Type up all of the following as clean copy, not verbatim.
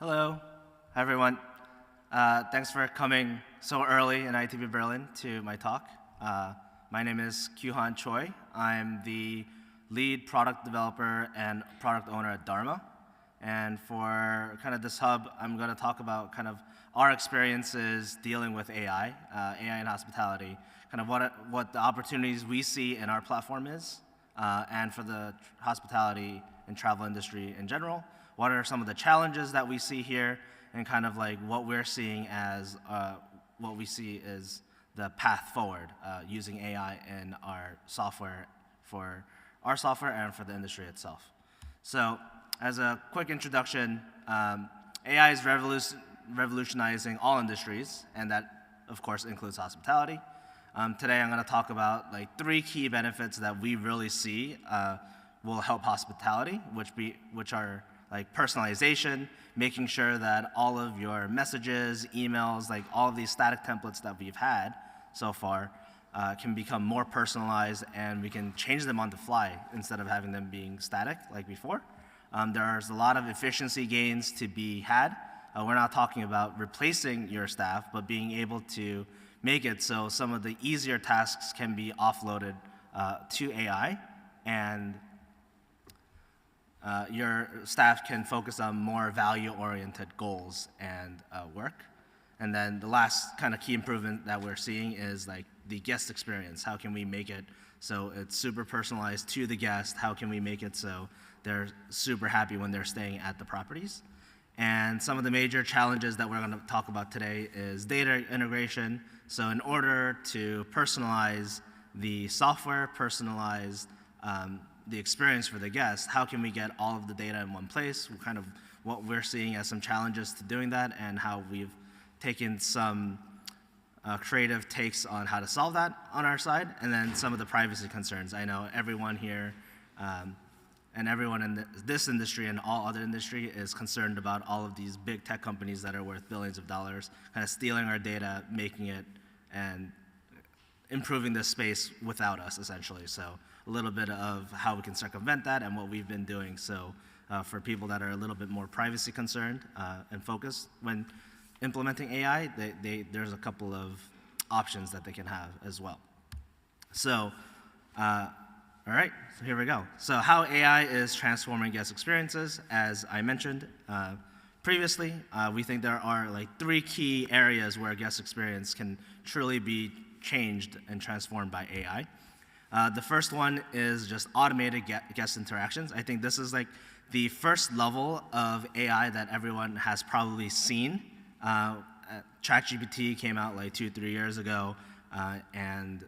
Hello, everyone. Thanks for coming so early in ITB Berlin to my talk. My name is Kyuhyun Choi. I'm the lead product developer and product owner at Darma. And for kind of this hub, I'm going to talk about kind of our experiences dealing with AI, AI in hospitality, kind of what the opportunities we see in our platform is, and for the hospitality and travel industry in general. What are some of the challenges that we see here, and kind of like what we're seeing as what we see is the path forward using AI in our software for our software and for the industry itself. So as a quick introduction, AI is revolutionizing all industries, and that of course includes hospitality. Today I'm going to talk about like 3 key benefits that we really see will help hospitality, which are like personalization, making sure that all of your messages, emails, like all of these static templates that we've had so far can become more personalized, and we can change them on the fly instead of having them being static like before. There's a lot of efficiency gains to be had. We're not talking about replacing your staff, but being able to make it so some of the easier tasks can be offloaded to AI, and your staff can focus on more value-oriented goals and work. And then the last kind of key improvement that we're seeing is like the guest experience. How can we make it so it's super personalized to the guest? How can we make it so they're super happy when they're staying at the properties? And some of the major challenges that we're going to talk about today is data integration. So in order to personalize the software, personalize the experience for the guest, how can we get all of the data in one place? Kind of what we're seeing as some challenges to doing that, and how we've taken some creative takes on how to solve that on our side, and then some of the privacy concerns. I know everyone here and everyone in this industry and all other industry is concerned about all of these big tech companies that are worth billions of dollars, kind of stealing our data, making it, and improving this space without us, essentially. So a little bit of how we can circumvent that and what we've been doing. So for people that are a little bit more privacy concerned and focused when implementing AI, there's a couple of options that they can have as well. So, all right, so here we go. So how AI is transforming guest experiences, as I mentioned previously, we think there are like 3 key areas where guest experience can truly be changed and transformed by AI. The first one is just automated guest interactions. I think this is like the first level of AI that everyone has probably seen. ChatGPT came out like 2-3 years ago, and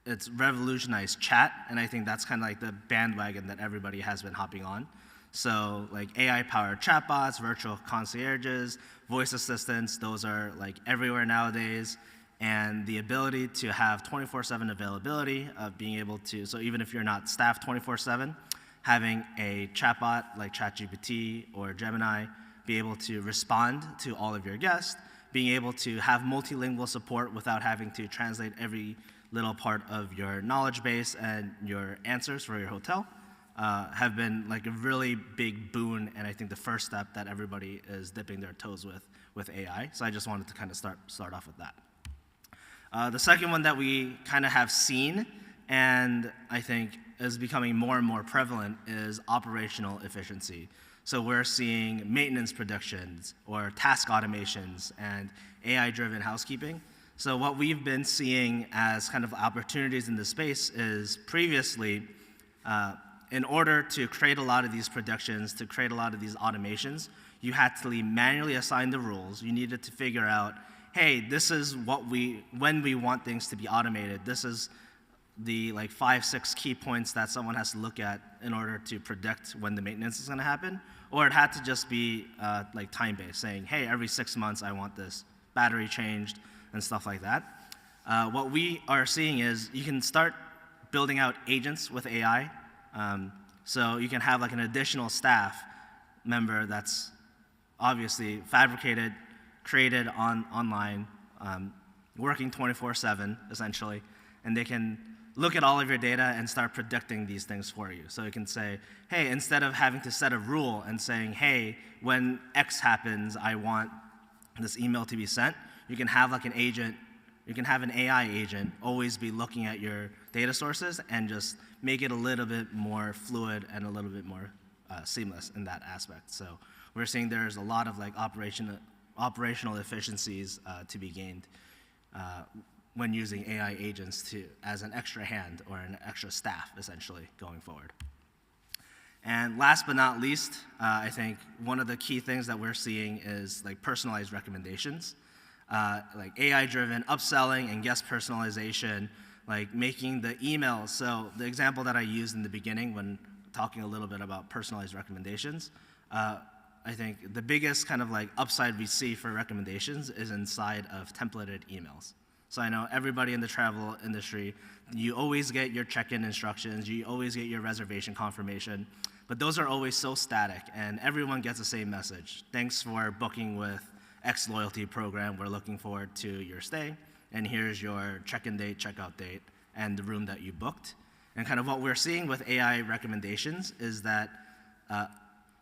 it's revolutionized chat, and I think that's kind of like the bandwagon that everybody has been hopping on. So like AI-powered chatbots, virtual concierges, voice assistants, those are like everywhere nowadays. And the ability to have 24/7 availability of being able to, so even if you're not staffed 24/7, having a chatbot like ChatGPT or Gemini be able to respond to all of your guests, being able to have multilingual support without having to translate every little part of your knowledge base and your answers for your hotel, have been like a really big boon, and I think the first step that everybody is dipping their toes with AI. So I just wanted to kind of start off with that. The second one that we kind of have seen, and I think is becoming more and more prevalent, is operational efficiency. So we're seeing maintenance predictions or task automations and AI-driven housekeeping. So what we've been seeing as kind of opportunities in this space is previously, in order to create a lot of these predictions, to create a lot of these automations, you had to manually assign the rules. You needed to figure out, hey, this is when we want things to be automated. This is the like 5-6 key points that someone has to look at in order to predict when the maintenance is going to happen. Or it had to just be like time-based, saying, hey, every 6 months I want this battery changed and stuff like that. What we are seeing is you can start building out agents with AI. So you can have like an additional staff member that's obviously fabricated, created online, working 24/7 essentially, and they can look at all of your data and start predicting these things for you. So it can say, hey, instead of having to set a rule and saying, hey, when X happens, I want this email to be sent, you can have like an agent, you can have an AI agent always be looking at your data sources and just make it a little bit more fluid and a little bit more seamless in that aspect. So we're seeing there's a lot of like operational efficiencies to be gained when using AI agents as an extra hand or an extra staff, essentially, going forward. And last but not least, I think one of the key things that we're seeing is like personalized recommendations, like AI-driven upselling and guest personalization, like making the emails. So the example that I used in the beginning when talking a little bit about personalized recommendations, I think the biggest kind of like upside we see for recommendations is inside of templated emails. So I know everybody in the travel industry, you always get your check-in instructions, you always get your reservation confirmation, but those are always so static, and everyone gets the same message. Thanks for booking with X loyalty program. We're looking forward to your stay, and here's your check-in date, checkout date, and the room that you booked. And kind of what we're seeing with AI recommendations is that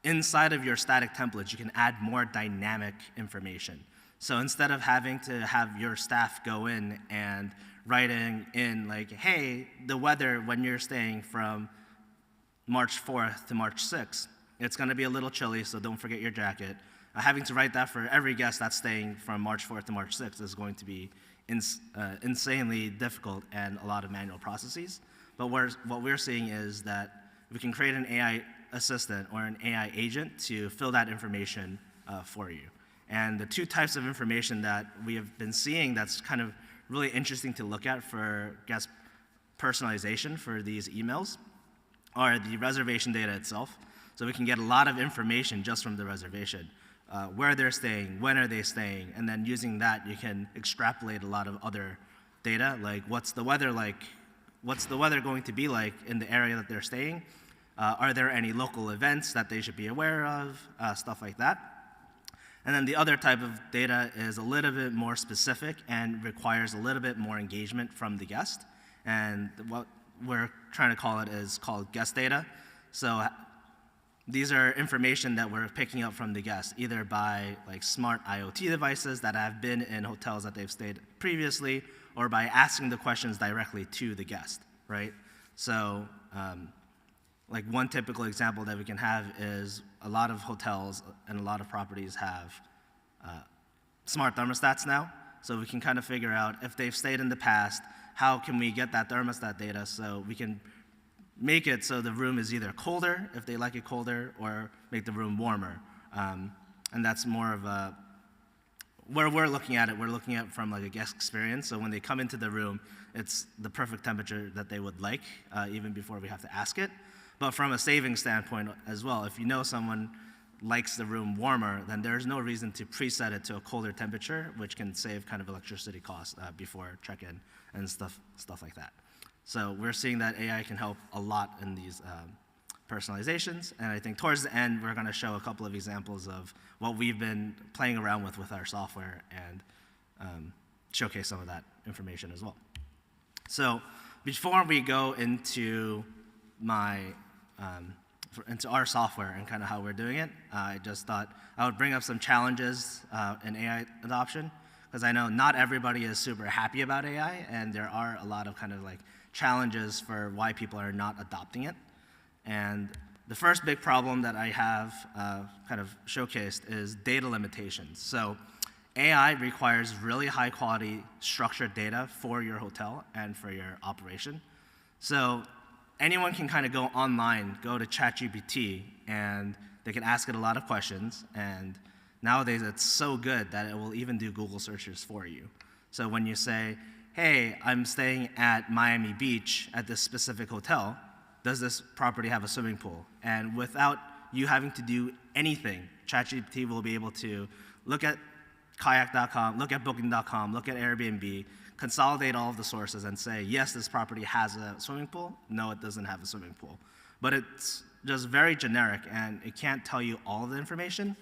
inside of your static templates, you can add more dynamic information. So instead of having to have your staff go in and writing in like, hey, the weather when you're staying from March 4th to March 6th, it's gonna be a little chilly, so don't forget your jacket. Having to write that for every guest that's staying from March 4th to March 6th is going to be insanely difficult and a lot of manual processes. But what we're seeing is that we can create an AI assistant or an AI agent to fill that information for you. And the two types of information that we have been seeing that's kind of really interesting to look at for guest personalization for these emails are the reservation data itself. So we can get a lot of information just from the reservation. Where they're staying, when are they staying, and then using that you can extrapolate a lot of other data, like what's the weather like, what's the weather going to be like in the area that they're staying, are there any local events that they should be aware of, stuff like that. And then the other type of data is a little bit more specific and requires a little bit more engagement from the guest. And what we're trying to call it is called guest data. So these are information that we're picking up from the guest, either by like smart IoT devices that have been in hotels that they've stayed previously, or by asking the questions directly to the guest, right? So like one typical example that we can have is a lot of hotels and a lot of properties have smart thermostats now. So we can kind of figure out if they've stayed in the past, how can we get that thermostat data so we can make it so the room is either colder, if they like it colder, or make the room warmer. And that's more of a, where we're looking at it, we're looking at it from like a guest experience. So when they come into the room, it's the perfect temperature that they would like, even before we have to ask it. But from a savings standpoint as well, if you know someone likes the room warmer, then there's no reason to preset it to a colder temperature, which can save kind of electricity costs before check-in and stuff like that. So we're seeing that AI can help a lot in these personalizations. And I think towards the end, we're going to show a couple of examples of what we've been playing around with our software and showcase some of that information as well. So before we go into into our software and kind of how we're doing it, I just thought I would bring up some challenges in AI adoption, because I know not everybody is super happy about AI, and there are a lot of kind of like challenges for why people are not adopting it. And the first big problem that I have kind of showcased is data limitations. So AI requires really high quality structured data for your hotel and for your operation. So anyone can kind of go online, go to ChatGPT, and they can ask it a lot of questions. And nowadays it's so good that it will even do Google searches for you. So when you say, hey, I'm staying at Miami Beach at this specific hotel, does this property have a swimming pool? And without you having to do anything, ChatGPT will be able to look at kayak.com, look at booking.com, look at Airbnb, consolidate all of the sources and say, yes, this property has a swimming pool. No, it doesn't have a swimming pool. But it's just very generic, and it can't tell you all of the information.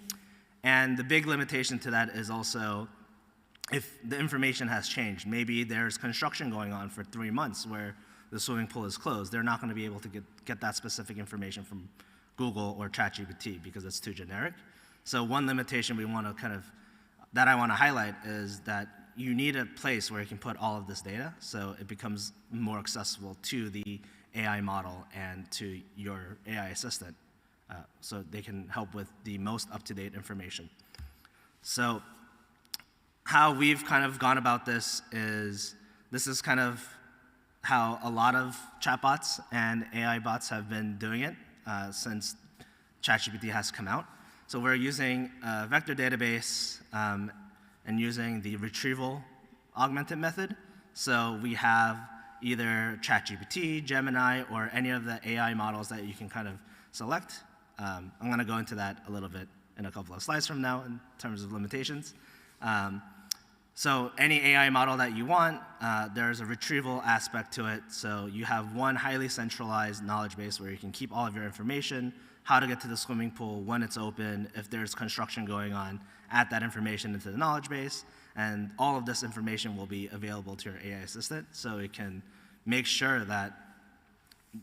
And the big limitation to that is also if the information has changed. Maybe there's construction going on for 3 months where the swimming pool is closed. They're not going to be able to get that specific information from Google or ChatGPT because it's too generic. So one limitation that I want to highlight is that you need a place where you can put all of this data so it becomes more accessible to the AI model and to your AI assistant so they can help with the most up-to-date information. So how we've kind of gone about this is kind of how a lot of chatbots and AI bots have been doing it since ChatGPT has come out. So we're using a vector database and using the retrieval augmented method. So we have either ChatGPT, Gemini, or any of the AI models that you can kind of select. I'm going to go into that a little bit in a couple of slides from now in terms of limitations. So any AI model that you want, there's a retrieval aspect to it. So you have one highly centralized knowledge base where you can keep all of your information, how to get to the swimming pool, when it's open, if there's construction going on, add that information into the knowledge base, and all of this information will be available to your AI assistant so it can make sure that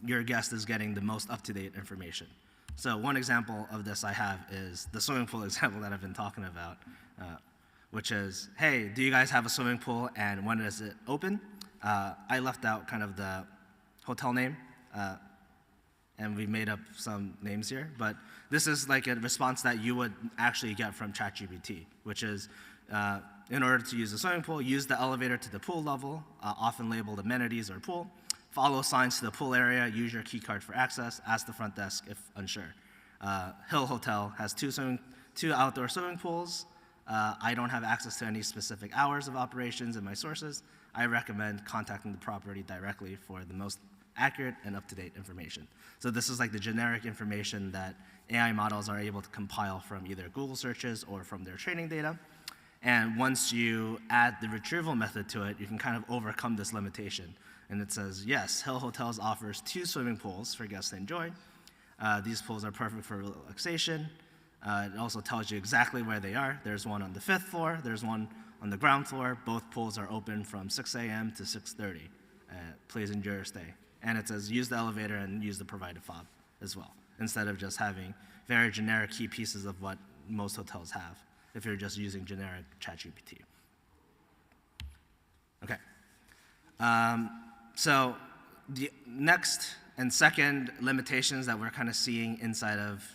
your guest is getting the most up-to-date information. So one example of this I have is the swimming pool example that I've been talking about, which is, hey, do you guys have a swimming pool and when is it open? I left out kind of the hotel name, and we made up some names here, but this is like a response that you would actually get from ChatGPT, which is, in order to use the swimming pool, use the elevator to the pool level, often labeled amenities or pool, follow signs to the pool area, use your key card for access, ask the front desk if unsure. Hill Hotel has two outdoor swimming pools. I don't have access to any specific hours of operations in my sources. I recommend contacting the property directly for the most accurate and up-to-date information. So this is like the generic information that AI models are able to compile from either Google searches or from their training data. And once you add the retrieval method to it, you can kind of overcome this limitation. And it says, yes, Hill Hotels offers 2 swimming pools for guests to enjoy. These pools are perfect for relaxation. It also tells you exactly where they are. There's one on the 5th floor. There's one on the ground floor. Both pools are open from 6 a.m. to 6:30. Please enjoy your stay. And it says use the elevator and use the provided fob as well, instead of just having very generic key pieces of what most hotels have if you're just using generic ChatGPT. Okay. So the next and second limitations that we're kind of seeing inside of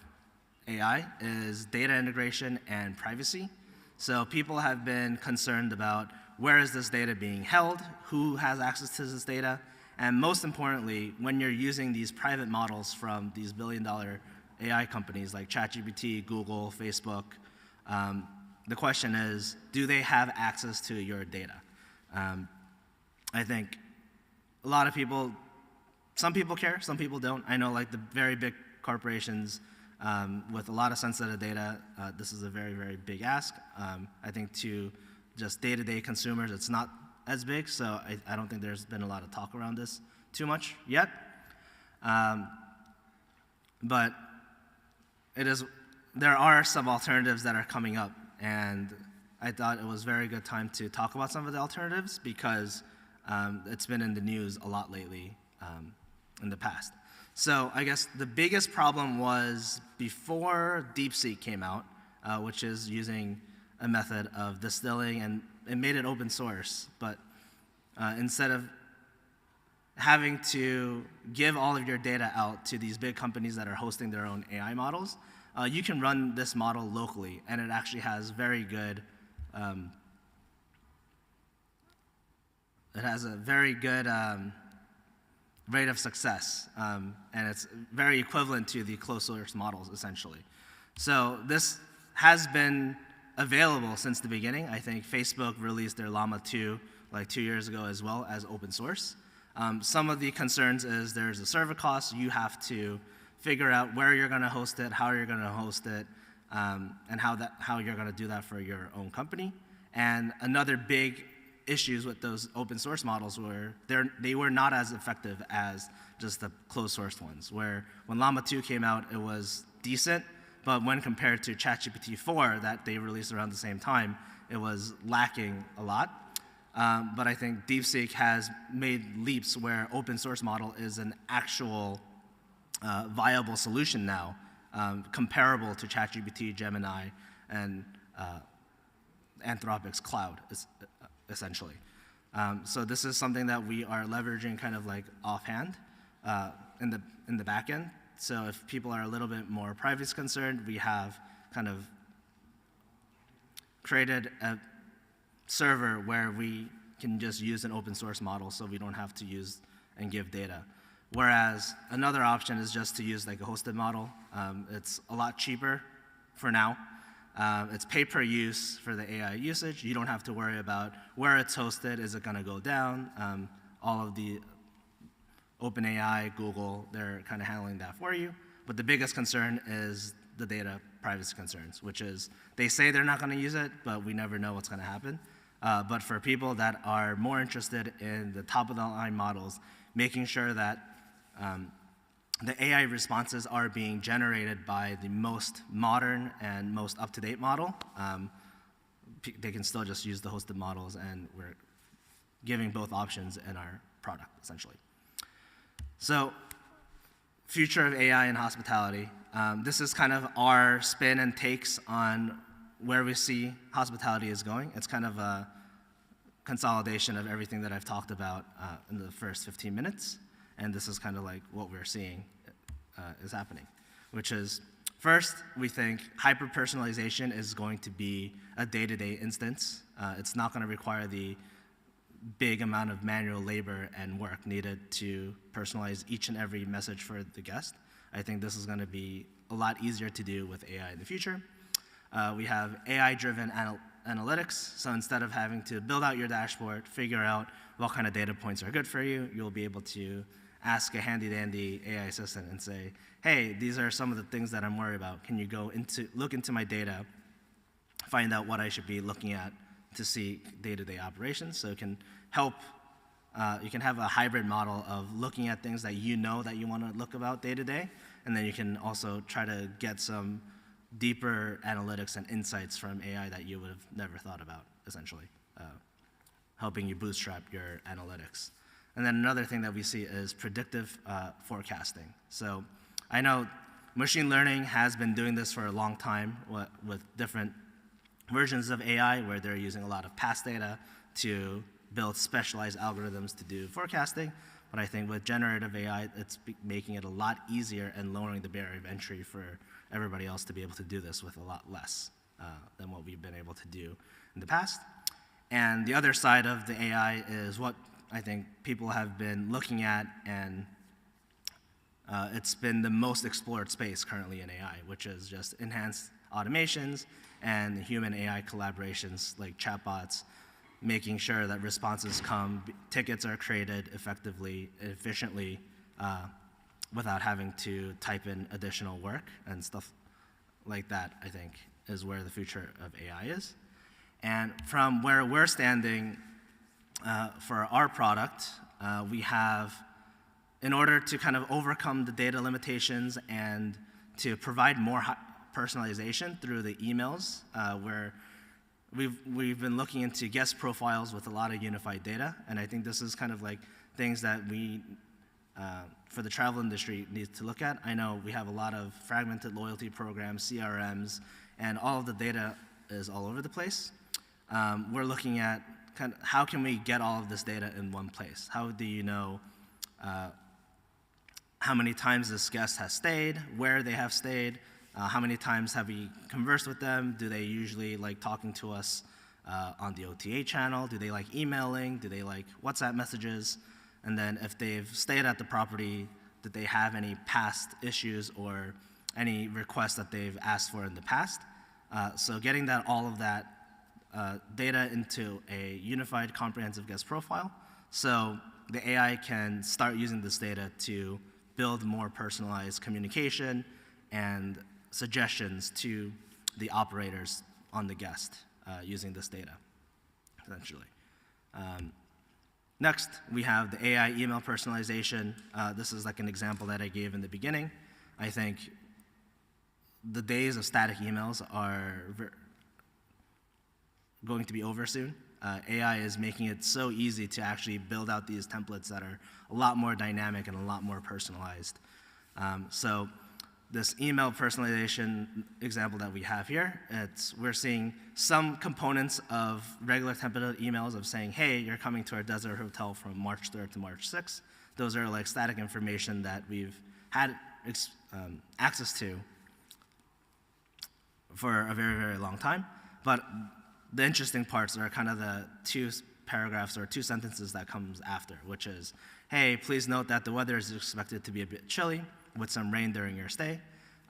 AI is data integration and privacy. So people have been concerned about where is this data being held, who has access to this data, and most importantly, when you're using these private models from these billion-dollar AI companies like ChatGPT, Google, Facebook, the question is, do they have access to your data? I think a lot of people, some people care, some people don't. I know like the very big corporations with a lot of sensitive data, this is a very, very big ask. I think to just day-to-day consumers, it's not as big, so I don't think there's been a lot of talk around this too much yet. But there are some alternatives that are coming up, and I thought it was a very good time to talk about some of the alternatives because it's been in the news a lot lately in the past. So I guess the biggest problem was before DeepSeek came out, which is using a method of distilling, and it made it open source, but instead of having to give all of your data out to these big companies that are hosting their own AI models, you can run this model locally, and it actually has very good, rate of success, and it's very equivalent to the closed source models, essentially. So this has been available since the beginning. I think Facebook released their Llama 2 like 2 years ago as well as open source. Some of the concerns is there's a server cost. You have to figure out where you're going to host it, how you're going to host it, and how you're going to do that for your own company. And another big issues with those open source models were they were not as effective as just the closed source ones, where when Llama 2 came out, it was decent, but when compared to ChatGPT 4 that they released around the same time, it was lacking a lot. But I think DeepSeek has made leaps where open source model is an actual viable solution now, comparable to ChatGPT, Gemini, and Anthropic's cloud, essentially. So this is something that we are leveraging kind of like offhand in the back end. So if people are a little bit more privacy concerned, we have kind of created a server where we can just use an open source model so we don't have to use and give data. Whereas another option is just to use like a hosted model. It's a lot cheaper for now. It's pay per use for the AI usage. You don't have to worry about where it's hosted. Is it going to go down? All of the OpenAI, Google, they're kind of handling that for you. But the biggest concern is the data privacy concerns, which is they say they're not going to use it, but we never know what's going to happen. But for people that are more interested in the top of the line models, making sure that the AI responses are being generated by the most modern and most up-to-date model, they can still just use the hosted models, and we're giving both options in our product, essentially. So, future of AI in hospitality. This is kind of our spin and takes on where we see hospitality is going. It's kind of a consolidation of everything that I've talked about in the first 15 minutes. And this is kind of like what we're seeing is happening, which is, first, we think hyper-personalization is going to be a day-to-day instance. It's not going to require the big amount of manual labor and work needed to personalize each and every message for the guest. I think this is going to be a lot easier to do with AI in the future. We have AI-driven analytics, so instead of having to build out your dashboard, figure out what kind of data points are good for you, you'll be able to ask a handy-dandy AI assistant and say, hey, these are some of the things that I'm worried about. Can you go look into my data, find out what I should be looking at to see day-to-day operations? So it can help, you can have a hybrid model of looking at things that you know that you want to look about day-to-day, and then you can also try to get some deeper analytics and insights from AI that you would have never thought about, essentially, helping you bootstrap your analytics. And then another thing that we see is predictive forecasting. So I know machine learning has been doing this for a long time with different versions of AI where they're using a lot of past data to build specialized algorithms to do forecasting. But I think with generative AI, it's making it a lot easier and lowering the barrier of entry for everybody else to be able to do this with a lot less than what we've been able to do in the past. And the other side of the AI is what I think people have been looking at, and it's been the most explored space currently in AI, which is just enhanced automations and human AI collaborations like chatbots, making sure that responses come, tickets are created effectively, efficiently, without having to type in additional work and stuff like that, I think, is where the future of AI is. And from where we're standing for our product, we have, in order to kind of overcome the data limitations and to provide more personalization through the emails, where we've been looking into guest profiles with a lot of unified data, and I think this is kind of like things that we, for the travel industry, need to look at. I know we have a lot of fragmented loyalty programs, CRMs, and all of the data is all over the place. We're looking at kind of how can we get all of this data in one place? How do you know how many times this guest has stayed, where they have stayed, how many times have we conversed with them? Do they usually like talking to us on the OTA channel? Do they like emailing? Do they like WhatsApp messages? And then if they've stayed at the property, did they have any past issues or any requests that they've asked for in the past? So getting all of that data into a unified comprehensive guest profile, so the AI can start using this data to build more personalized communication and suggestions to the operators on the guest using this data, essentially. Next, we have the AI email personalization. This is like an example that I gave in the beginning. I think the days of static emails are going to be over soon. AI is making it so easy to actually build out these templates that are a lot more dynamic and a lot more personalized. So this email personalization example that we have here, we're seeing some components of regular template emails of saying, hey, you're coming to our desert hotel from March 3rd to March 6th. Those are like static information that we've had access to for a very, very long time. But the interesting parts are kind of the 2 paragraphs or 2 sentences that comes after, which is, hey, please note that the weather is expected to be a bit chilly with some rain during your stay.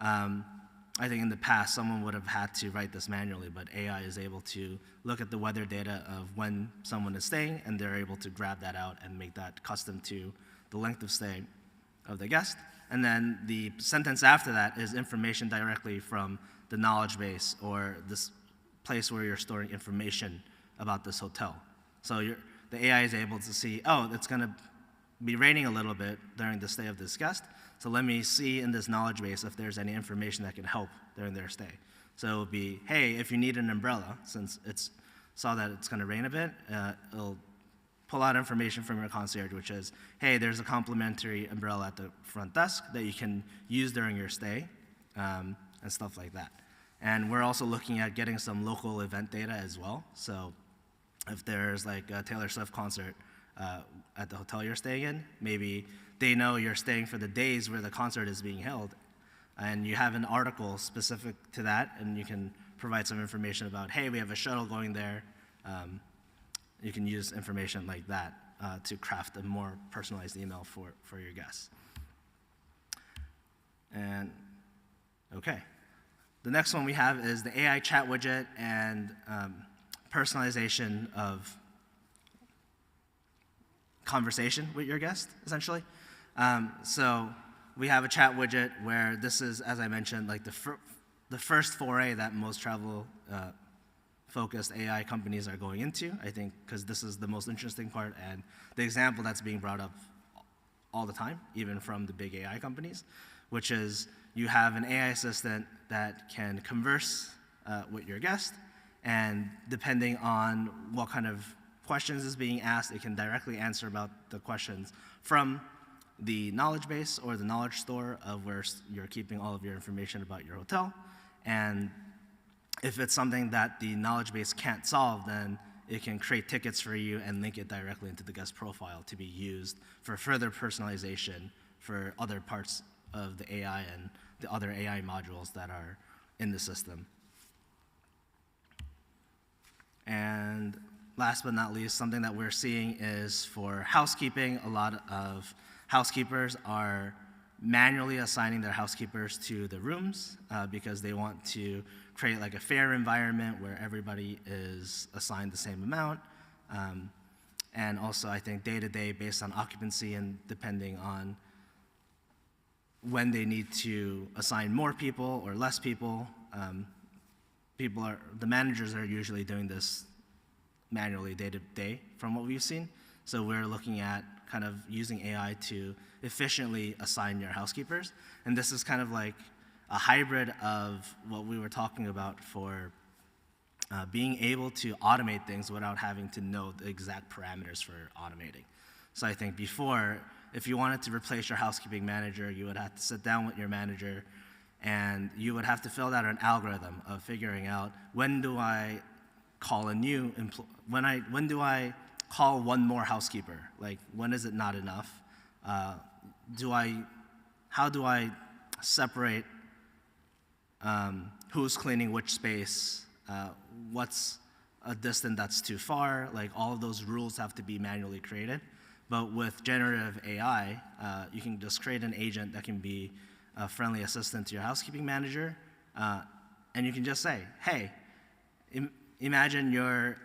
I think in the past, someone would have had to write this manually, but AI is able to look at the weather data of when someone is staying, and they're able to grab that out and make that custom to the length of stay of the guest. And then the sentence after that is information directly from the knowledge base or this place where you're storing information about this hotel. So the AI is able to see, oh, it's going to be raining a little bit during the stay of this guest, so let me see in this knowledge base if there's any information that can help during their stay. So it would be, hey, if you need an umbrella, since it's saw that it's going to rain a bit, it'll pull out information from your concierge, which is, hey, there's a complimentary umbrella at the front desk that you can use during your stay, and stuff like that. And we're also looking at getting some local event data as well. So if there's like a Taylor Swift concert at the hotel you're staying in, maybe they know you're staying for the days where the concert is being held, and you have an article specific to that, and you can provide some information about, hey, we have a shuttle going there. You can use information like that to craft a more personalized email for your guests. And okay. The next one we have is the AI chat widget and personalization of conversation with your guest, essentially. So we have a chat widget where this is, as I mentioned, like the first foray that most travel-focused AI companies are going into, I think, because this is the most interesting part and the example that's being brought up all the time, even from the big AI companies, which is you have an AI assistant that can converse with your guest, and depending on what kind of questions is being asked, it can directly answer about the questions from the knowledge base or the knowledge store of where you're keeping all of your information about your hotel. And if it's something that the knowledge base can't solve, then it can create tickets for you and link it directly into the guest profile to be used for further personalization for other parts of the AI and the other AI modules that are in the system. And last but not least, something that we're seeing is for housekeeping. A lot of housekeepers are manually assigning their housekeepers to the rooms because they want to create like a fair environment where everybody is assigned the same amount. And also, I think day-to-day based on occupancy and depending on when they need to assign more people or less people, the managers are usually doing this manually day-to-day from what we've seen. So we're looking at kind of using AI to efficiently assign your housekeepers. And this is kind of like a hybrid of what we were talking about for being able to automate things without having to know the exact parameters for automating. So I think before, if you wanted to replace your housekeeping manager, you would have to sit down with your manager and you would have to fill out an algorithm of figuring out when do I call a new when do I call one more housekeeper? Like, when is it not enough? How do I separate who's cleaning which space? What's a distance that's too far? Like, all of those rules have to be manually created. But with generative AI, you can just create an agent that can be a friendly assistant to your housekeeping manager, and you can just say, hey, imagine you're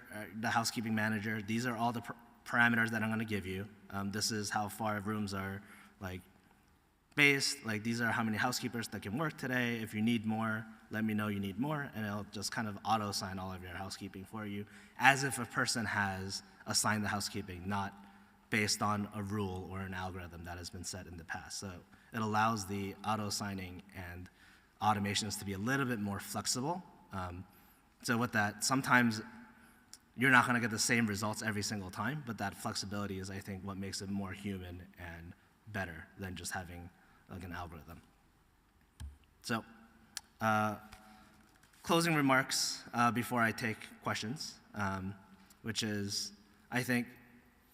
the housekeeping manager. These are all the parameters that I'm going to give you. This is how far rooms are like based. Like, these are how many housekeepers that can work today. If you need more, let me know you need more, and it'll just kind of auto-assign all of your housekeeping for you, as if a person has assigned the housekeeping, not based on a rule or an algorithm that has been set in the past. So it allows the auto-assigning and automations to be a little bit more flexible. So with that, sometimes you're not going to get the same results every single time, but that flexibility is, I think, what makes it more human and better than just having like an algorithm. So, closing remarks before I take questions, which is, I think,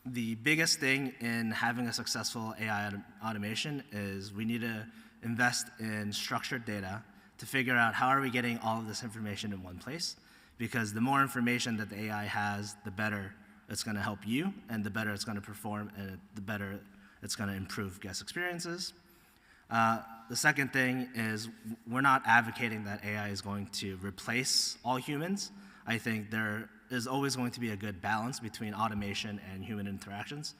the biggest thing in having a successful AI automation is we need to invest in structured data to figure out how are we getting all of this information in one place, because the more information that the AI has, the better it's going to help you, and the better it's going to perform, and the better it's going to improve guest experiences. The second thing is we're not advocating that AI is going to replace all humans. I think there is always going to be a good balance between automation and human interactions.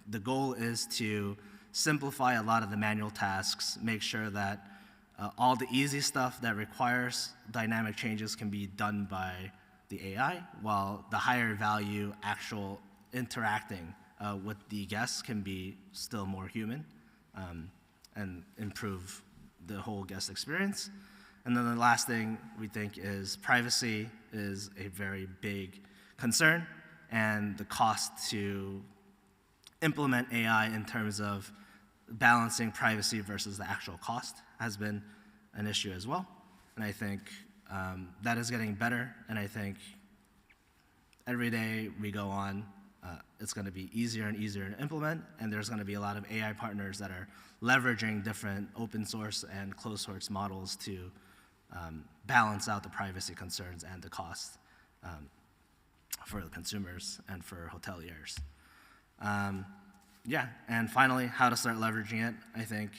The goal is to simplify a lot of the manual tasks, make sure that all the easy stuff that requires dynamic changes can be done by the AI, while the higher value actual interacting with the guests can be still more human and improve the whole guest experience. And then the last thing we think is privacy is a very big concern, and the cost to implement AI in terms of balancing privacy versus the actual cost has been an issue as well. And I think that is getting better, and I think every day we go on, it's going to be easier and easier to implement, and there's going to be a lot of AI partners that are leveraging different open source and closed source models to balance out the privacy concerns and the cost for the consumers and for hoteliers. Yeah, and finally, how to start leveraging it. I think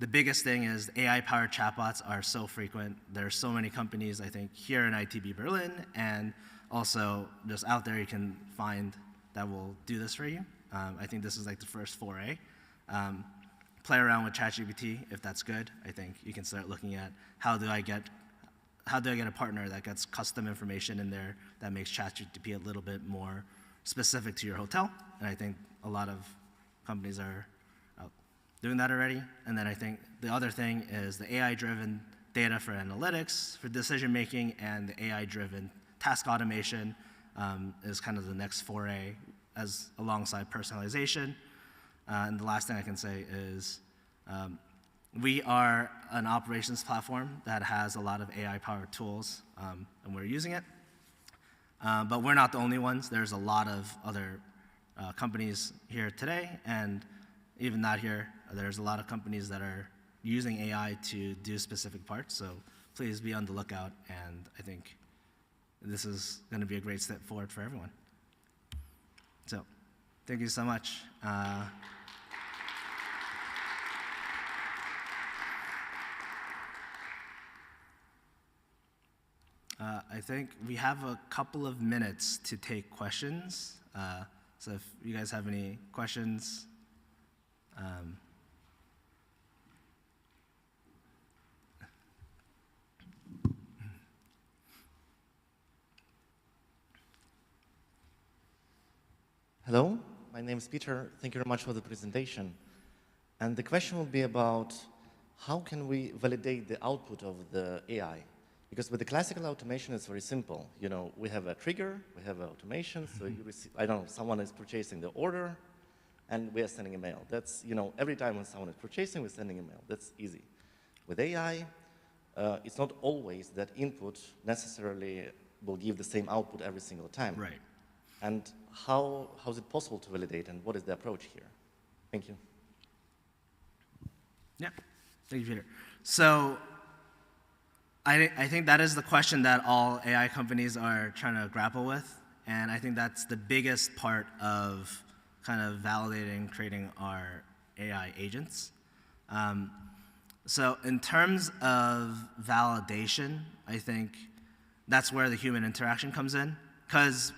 the biggest thing is AI-powered chatbots are so frequent. There are so many companies, I think, here in ITB Berlin, and also just out there you can find that will do this for you. I think this is like the first foray. Play around with ChatGPT if that's good. I think you can start looking at how do I get a partner that gets custom information in there that makes ChatGPT a little bit more specific to your hotel. And I think a lot of companies are doing that already. And then I think the other thing is the AI-driven data for analytics, for decision making, and the AI-driven task automation is kind of the next foray as alongside personalization. And the last thing I can say is we are an operations platform that has a lot of AI-powered tools, and we're using it. But we're not the only ones. There's a lot of other companies here today, and even not here. There's a lot of companies that are using AI to do specific parts, so please be on the lookout, and I think this is going to be a great step forward for everyone. So, thank you so much. I think we have a couple of minutes to take questions. So if you guys have any questions, Hello, my name is Peter. Thank you very much for the presentation. And the question will be about how can we validate the output of the AI? Because with the classical automation, it's very simple. You know, we have a trigger, we have an automation, so you receive, I don't know, someone is purchasing the order, and we are sending a mail. That's, you know, every time when someone is purchasing, we're sending a mail. That's easy. With AI, it's not always that input necessarily will give the same output every single time. right. And how is it possible to validate, and what is the approach here? Thank you. Yeah, thank you, Peter. So I think that is the question that all AI companies are trying to grapple with, and I think that's the biggest part of kind of validating, creating our AI agents. So in terms of validation, I think that's where the human interaction comes in, because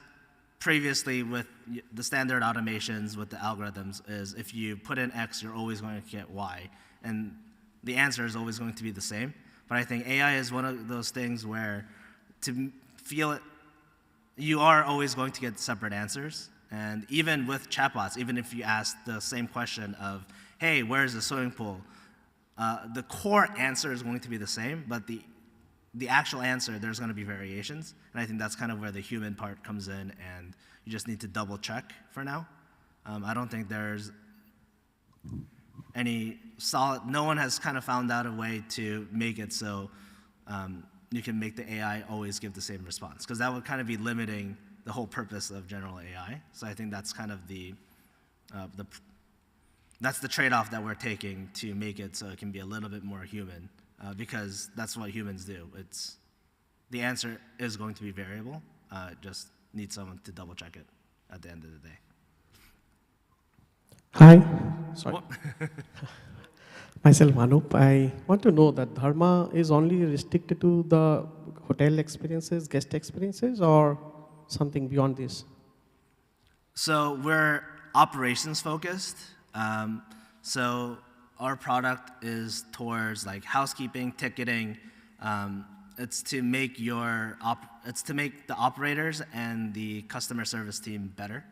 previously with the standard automations with the algorithms is if you put in X, you're always going to get Y, and the answer is always going to be the same. But I think AI is one of those things where to feel it, you are always going to get separate answers. And even with chatbots, even if you ask the same question of, hey, where's the swimming pool? The core answer is going to be the same, but the the actual answer, there's going to be variations. And I think that's kind of where the human part comes in, and you just need to double check for now. I don't think there's any solid, no one has kind of found out a way to make it so you can make the AI always give the same response, because that would kind of be limiting the whole purpose of general AI. So I think that's kind of that's the trade-off that we're taking to make it so it can be a little bit more human, because that's what humans do. The answer is going to be variable. It just needs someone to double check it at the end of the day. Hi. Sorry. Myself, Anup. I want to know that Dharma is only restricted to the hotel experiences, guest experiences, or something beyond this? So we're operations focused. So our product is towards like housekeeping, ticketing. It's to make the operators and the customer service team better,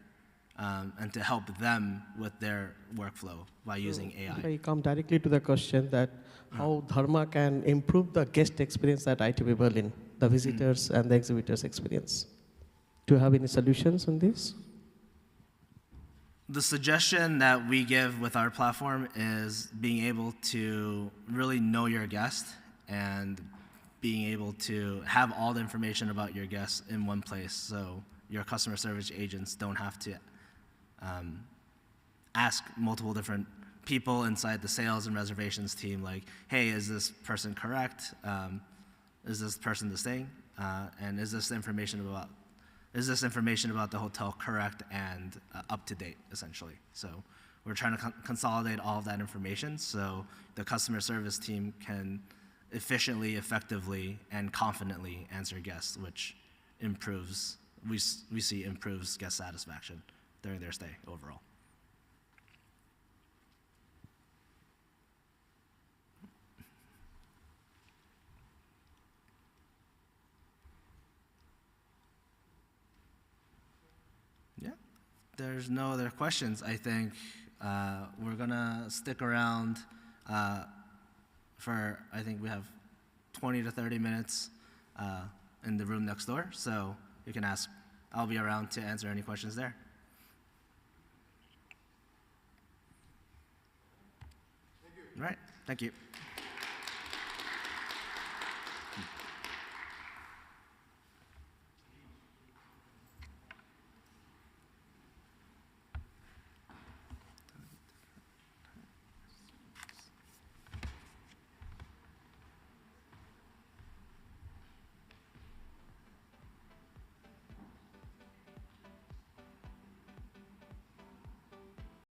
and to help them with their workflow by using AI. If I come directly to the question that how Dharma can improve the guest experience at ITB Berlin, the visitors and the exhibitors experience. Do you have any solutions on this? The suggestion that we give with our platform is being able to really know your guest and being able to have all the information about your guests in one place, so your customer service agents don't have to ask multiple different people inside the sales and reservations team, like, hey, is this person correct? Is this person the same? And is this information about the hotel correct and up to date, essentially? So we're trying to consolidate all of that information so the customer service team can efficiently, effectively, and confidently answer guests, which improves, we see improves guest satisfaction during their stay overall. Yeah, there's no other questions. I think we're gonna stick around for, I think we have 20 to 30 minutes in the room next door, so you can ask. I'll be around to answer any questions there. Thank you. Right, thank you.